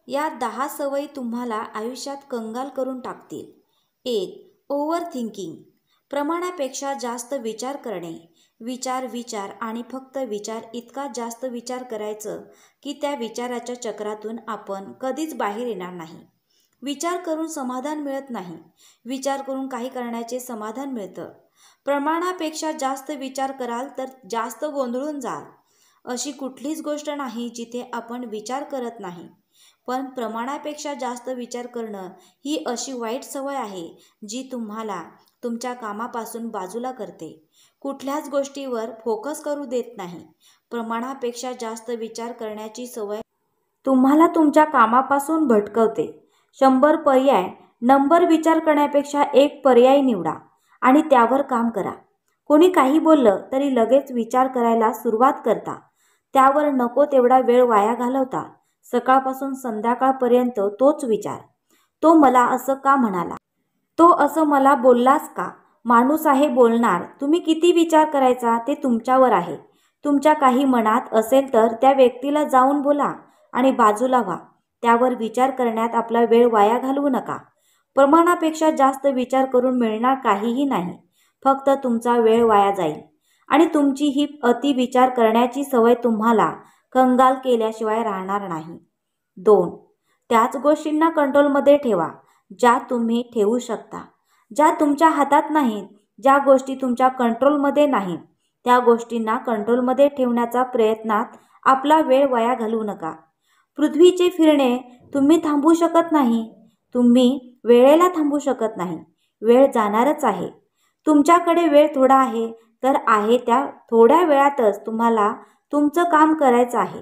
या 10 सवयी तुम्हाला आयुष्यात कंगाल करून टाकतील. 1. Over thinking. प्रमाणापेक्षा जास्त विचार करणे. विचार विचार आणि फक्त विचार इतका जास्त विचार करायचं की त्या विचाराच्या चक्रातून आपण कधीच बाहेर येणार नाही. विचार करून समाधान मिळत नाही. विचार करून काही करण्याचे समाधान मिळतं. प्रमाणापेक्षा जास्त विचार कराल तर जास्त गोंधळून जाल. अशी कुठलीच गोष्ट नाही जिथे आपण विचार करत नाही. पण प्रमाणापेक्षा जास्त विचार करणं ही अशी वाईट सवय आहे जी तुम्हाला तुमच्या कामापासून बाजूला करते. कुठल्याच गोष्टीवर फोकस करू देत नाही. प्रमाणापेक्षा जास्त विचार करण्याची सवय तुम्हाला तुमच्या कामापासून भटकवते. 100 पर्याय नंबर विचार करण्यापेक्षा एक पर्याय निवडा आणि त्यावर काम करा. कोणी काही बोललं तरी लगेच विचार करायला सुरुवात करता. त्यावर नको तेवढा वेळ वाया घालवता. सकाळपासून संध्याकाळपर्यंत तोच विचार. तो मला असं का म्हणाला? तो असं मला बोललाच का? माणूस आहे बोलणार. तुम्ही किती विचार करायचा ते तुमच्यावर आहे. तुमच्या काही मनात असेल तर त्या व्यक्तीला जाऊन बोला आणि बाजूला व्हा. त्यावर विचार करण्यात आपला वेळ वाया घालवू नका. प्रमाणापेक्षा जास्त विचार करून मिळणार काहीही नाही. फक्त तुमचा वेळ वाया जाईल आणि तुमची ही अति विचार करण्याची सवय तुम्हाला कंगाल केल्याशिवाय राहणार नाही. 2. त्याच गोष्टींना कंट्रोलमध्ये ठेवा ज्या तुम्ही ठेवू शकता. ज्या तुमच्या हातात नाहीत, ज्या गोष्टी तुमच्या कंट्रोलमध्ये नाहीत, त्या गोष्टींना कंट्रोलमध्ये ठेवण्याच्या प्रयत्नात आपला वेळ वाया घालवू नका. पृथ्वीचे फिरणे तुम्ही थांबवू शकत नाही. तुम्ही वेळेला थांबवू शकत नाही. वेळ जाणारच आहे. तुमच्याकडे वेळ थोडा आहे तर आहे त्या थोड्या वेळातच तुम्हाला तुमचं काम करायचं आहे.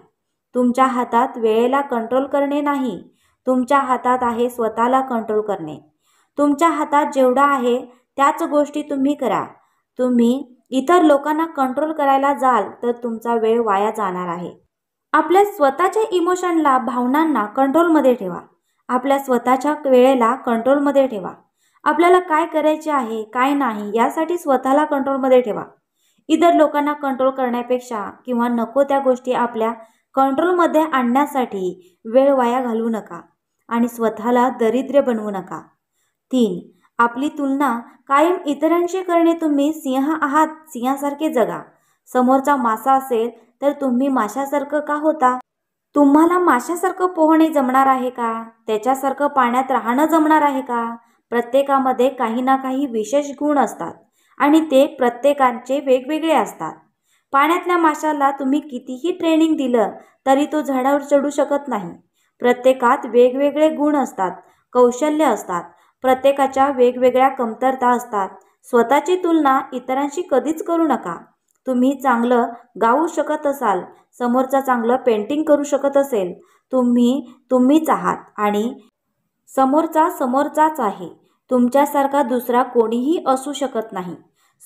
तुमच्या हातात वेळेला कंट्रोल करणे नाही. तुमच्या हातात आहे स्वतःला कंट्रोल करणे. तुमच्या हातात जेवढा आहे त्याच गोष्टी तुम्ही करा. तुम्ही इतर लोकांना कंट्रोल करायला जाल तर तुमचा वेळ वाया जाणार आहे. आपल्या स्वतःच्या इमोशनला, भावनांना कंट्रोलमध्ये ठेवा. आपल्या स्वतःच्या वेळेला कंट्रोलमध्ये ठेवा. आपल्याला काय करायचे आहे, काय नाही यासाठी स्वतःला कंट्रोलमध्ये ठेवा. इतर लोकांना कंट्रोल करण्यापेक्षा किंवा नको त्या गोष्टी आपल्या कंट्रोलमध्ये आणण्यासाठी वेळ वाया घालवू नका आणि स्वतःला दरिद्र बनवू नका. 3. आपली तुलना कायम इतरांशी करणे. तुम्ही सिंह आहात, सिंहासारखे जगा. समोरचा मासा असेल तर तुम्ही माशासारखं का होता? तुम्हाला माशासारखं पोहणे जमणार आहे का? त्याच्यासारखं पाण्यात राहणं जमणार आहे का? प्रत्येकामध्ये काही ना काही विशेष गुण असतात आणि ते प्रत्येकाचे वेगवेगळे असतात. पाण्यातल्या माशाला तुम्ही कितीही ट्रेनिंग दिलं तरी तो झाडावर चढू शकत नाही. प्रत्येकात वेगवेगळे गुण असतात, कौशल्य असतात. प्रत्येकाच्या वेगवेगळ्या कमतरता असतात. स्वतःची तुलना इतरांशी कधीच करू नका. तुम्ही चांगलं गाऊ शकत असाल, समोरचा चांगलं पेंटिंग करू शकत असेल, तुम्हीच आहात आणि समोरचा समोरचाच आहे. तुमच्यासारखा दुसरा कोणीही असू शकत नाही.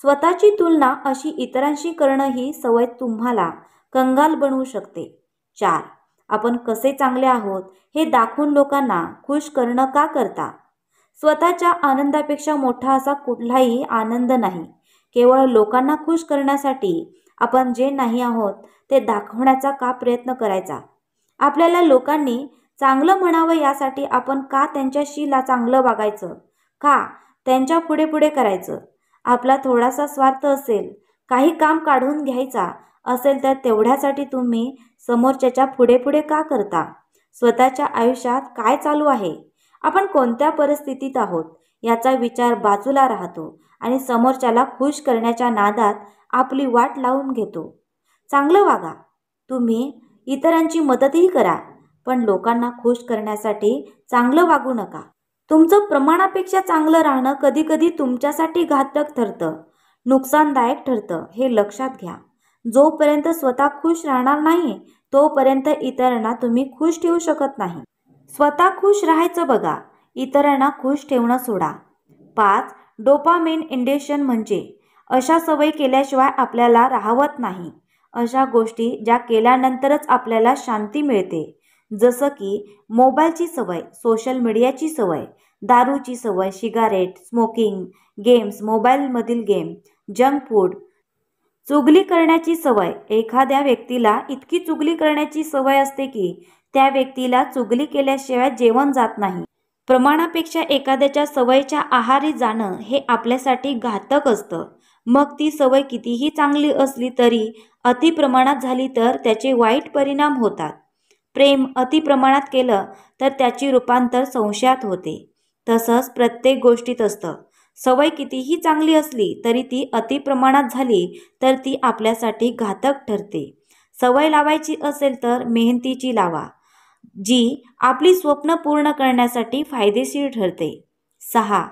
स्वतःची तुलना अशी इतरांशी करणं ही सवय तुम्हाला कंगाल बनवू शकते. 4. आपण कसे चांगले आहोत हे दाखवून लोकांना खुश करणं का करता? स्वतःच्या आनंदापेक्षा मोठा असा कुठलाही आनंद नाही. केवळ लोकांना खुश करण्यासाठी आपण जे नाही आहोत ते दाखवण्याचा का प्रयत्न करायचा? आपल्याला लोकांनी चांगलं म्हणावं यासाठी आपण का त्यांच्याशी चांगलं वागायचं? का त्यांच्या पुढे पुढे करायचं? आपला थोडासा स्वार्थ असेल, काही काम काढून घ्यायचा असेल तर तेवढ्यासाठी तुम्ही समोरच्याच्या पुढे पुढे का करता? स्वतःच्या आयुष्यात काय चालू आहे, आपण कोणत्या परिस्थितीत आहोत याचा विचार बाजूला राहतो आणि समोरच्याला खुश करण्याच्या नादात आपली वाट लावून घेतो. चांगलं वागा. तुम्ही इतरांची मदतही करा, पण लोकांना खुश करण्यासाठी चांगलं वागू नका. तुमचं प्रमाणापेक्षा चांगलं राहणं कधीकधी तुमच्यासाठी घातक ठरतं, नुकसानदायक ठरतं. हे लक्षात घ्या. जोपर्यंत स्वतः खुश राहणार नाही तोपर्यंत इतरांना तुम्ही खुश ठेवू शकत नाही. स्वतः खुश राहायचं बघा, इतरांना खुश ठेवणं सोडा. 5. डोपामाइन इंडक्शन म्हणजे अशा सवयी केल्याशिवाय आपल्याला राहवत नाही. अशा गोष्टी ज्या केल्यानंतरच आपल्याला शांती मिळते. जसं की मोबाईलची सवय, सोशल मीडियाची सवय, दारूची सवय, सिगारेट, स्मोकिंग, गेम्स, मोबाईलमधील गेम, जंक फूड, चुगली करण्याची सवय. एखाद्या व्यक्तीला इतकी चुगली करण्याची सवय असते की त्या व्यक्तीला चुगली केल्याशिवाय जेवण जात नाही. प्रमाणापेक्षा एखाद्याच्या सवयीच्या आहारी जाणं हे आपल्यासाठी घातक असतं. मग ती सवय कितीही चांगली असली तरी अतिप्रमाणात झाली तर त्याचे वाईट परिणाम होतात. प्रेम अतिप्रमाणात केलं तर त्याची रूपांतर संशयात होते. तसंच प्रत्येक गोष्टीत असतं. सवय कितीही चांगली असली तरी ती अतिप्रमाणात झाली तर ती आपल्यासाठी घातक ठरते. सवय लावायची असेल तर मेहनतीची लावा, जी आपली स्वप्न पूर्ण करण्यासाठी फायदेशीर ठरते. 6.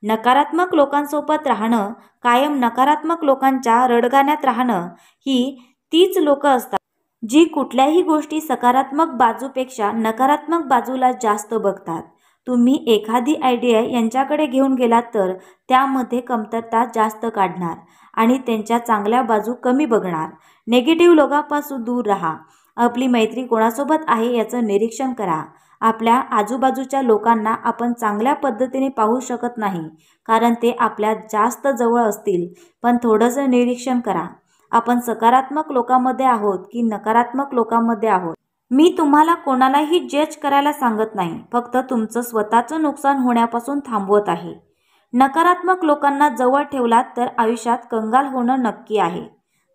नकारात्मक लोकांसोबत राहणं. कायम नकारात्मक लोकांच्या रडगाण्यात राहणं ही तीच लोकं असतात जी कुठल्याही गोष्टी सकारात्मक बाजूपेक्षा नकारात्मक बाजूला जास्त बघतात. तुम्ही एखादी आयडिया यांच्याकडे घेऊन गेलात तर त्यामध्ये कमतरता जास्त काढणार आणि त्यांच्या चांगल्या बाजू कमी बघणार. नेगेटिव्ह लोकांपासून दूर राहा. आपली मैत्री कोणासोबत आहे याचं निरीक्षण करा. आपल्या आजूबाजूच्या लोकांना आपण चांगल्या पद्धतीने पाहू शकत नाही कारण ते आपल्या जास्त जवळ असतील, पण थोडंसं निरीक्षण करा. आपण सकारात्मक लोकांमध्ये आहोत की नकारात्मक लोकांमध्ये आहोत. मी तुम्हाला कोणालाही जज करायला सांगत नाही, फक्त तुमचं स्वतःचं नुकसान होण्यापासून थांबवत आहे. नकारात्मक लोकांना जवळ ठेवलात तर आयुष्यात कंगाल होणं नक्की आहे.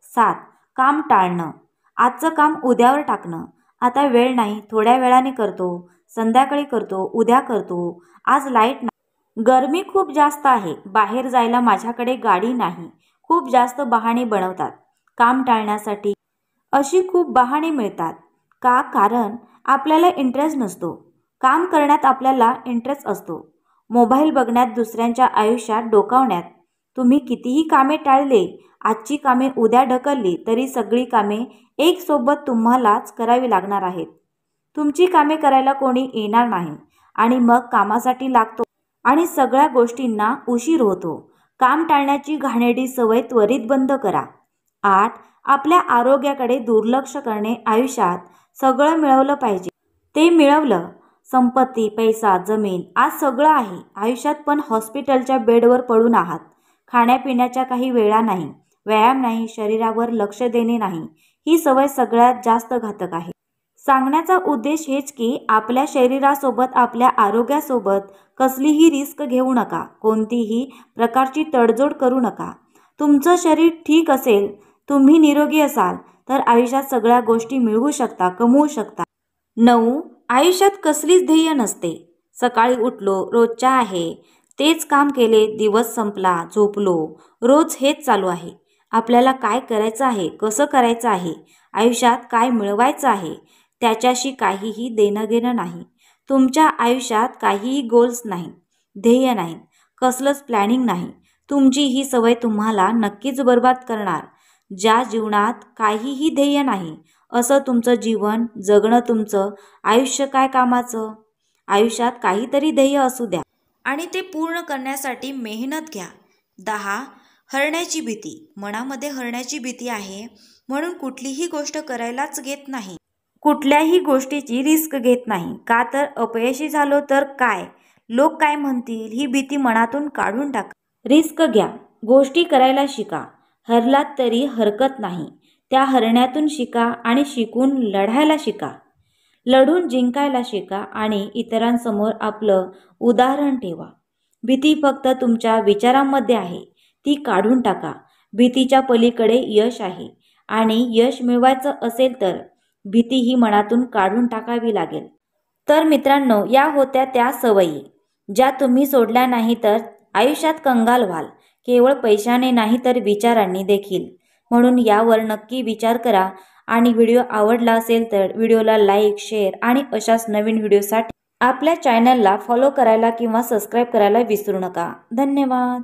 7. काम टाळणं. आजचं काम उद्यावर टाकणं. आता वेळ नाही, थोड्या वेळाने करतो, संध्याकाळी करतो, उद्या करतो, आज लाईट नाही, गरमी खूप जास्त आहे, बाहेर जायला माझ्याकडे गाडी नाही. खूप जास्त बहाणे बनवतात. काम टाळण्यासाठी अशी खूप बहाणे मिळतात. का? कारण आपल्याला इंटरेस्ट नसतो. काम करण्यात आपल्याला इंटरेस्ट असतो. मोबाईल बघण्यात, दुसऱ्यांच्या आयुष्यात डोकावण्यात. तुम्ही कितीही कामे टाळले, आजची कामे उद्या ढकलली तरी सगळी कामे एक सोबत तुम्हालाच करावी लागणार आहेत. तुमची कामे करायला कोणी येणार नाही आणि मग कामासाठी लागतो आणि सगळ्या गोष्टींना उशीर होतो. काम टाळण्याची घाणेरडी सवय त्वरित बंद करा. 8. आपल्या आरोग्याकडे दुर्लक्ष करणे. आयुष्यात सगळं मिळवलं पाहिजे ते मिळवलं. संपत्ती, पैसा, जमीन, आज सगळं आहे आयुष्यात, पण हॉस्पिटलच्या बेडवर पडून आहात. खाण्यापिण्याच्या काही वेळा नाही, व्यायाम नाही, शरीरावर लक्ष देणे नाही. ही सवय सगळ्यात जास्त घातक आहे. सांगण्याचा उद्देश हेच की आपल्या शरीरासोबत, आपल्या आरोग्यासोबत कसलीही रिस्क घेऊ नका. कोणतीही प्रकारची तडजोड करू नका. तुमचं शरीर ठीक असेल, तुम्ही निरोगी असाल तर आयुष्यात सगळ्या गोष्टी मिळवू शकता, कमवू शकता. 9. आयुष्यात कसलीच ध्येय नसते. सकाळी उठलो, रोजच्या आहे तेच काम केले, दिवस संपला, झोपलो, रोज हेच चालू आहे. आपल्याला काय करायचं आहे, कसं करायचं आहे, आयुष्यात काय मिळवायचं आहे त्याच्याशी काहीही देणं घेणं नाही. तुमच्या आयुष्यात काहीही गोल्स नाहीत, ध्येय नाहीत, कसलंच प्लॅनिंग नाही. तुमची ही सवय तुम्हाला नक्कीच बर्बाद करणार. ज्या जीवनात काहीही ध्येय नाही असं तुमचं जीवन जगणं तुमचं आयुष्य काय कामाचं. आयुष्यात काहीतरी ध्येय असू द्या आणि ते पूर्ण करण्यासाठी मेहनत घ्या. 10. हरण्याची भीती. मनामध्ये हरण्याची भीती आहे म्हणून कुठलीही गोष्ट करायलाच घेत नाही, कुठल्याही गोष्टीची रिस्क घेत नाही. का तर अपयशी झालो तर काय, लोक काय म्हणतील ही भीती मनातून काढून टाका. रिस्क घ्या, गोष्टी करायला शिका. हरलात तरी हरकत नाही, त्या हरण्यातून शिका आणि शिकून लढायला शिका. लढून जिंकायला शिका आणि इतरांसमोर आपलं उदाहरण ठेवा. भीती फक्त तुमच्या विचारांमध्ये आहे, ती काढून टाका. भीतीच्या पलीकडे यश आहे आणि यश मिळवायचं असेल तर भीती ही मनातून काढून टाकावी लागेल. तर मित्रांनो, या होत्या त्या सवयी ज्या तुम्ही सोडल्या नाही तर आयुष्यात कंगाल व्हाल, केवळ पैशाने नाही तर विचारांनी देखील. म्हणून यावर नक्की विचार करा आणि व्हिडिओ आवडला असेल तर व्हिडिओला लाईक, शेअर आणि अशाच नवीन व्हिडिओसाठी आपल्या चॅनलला फॉलो करायला किंवा सबस्क्राईब करायला विसरू नका. धन्यवाद.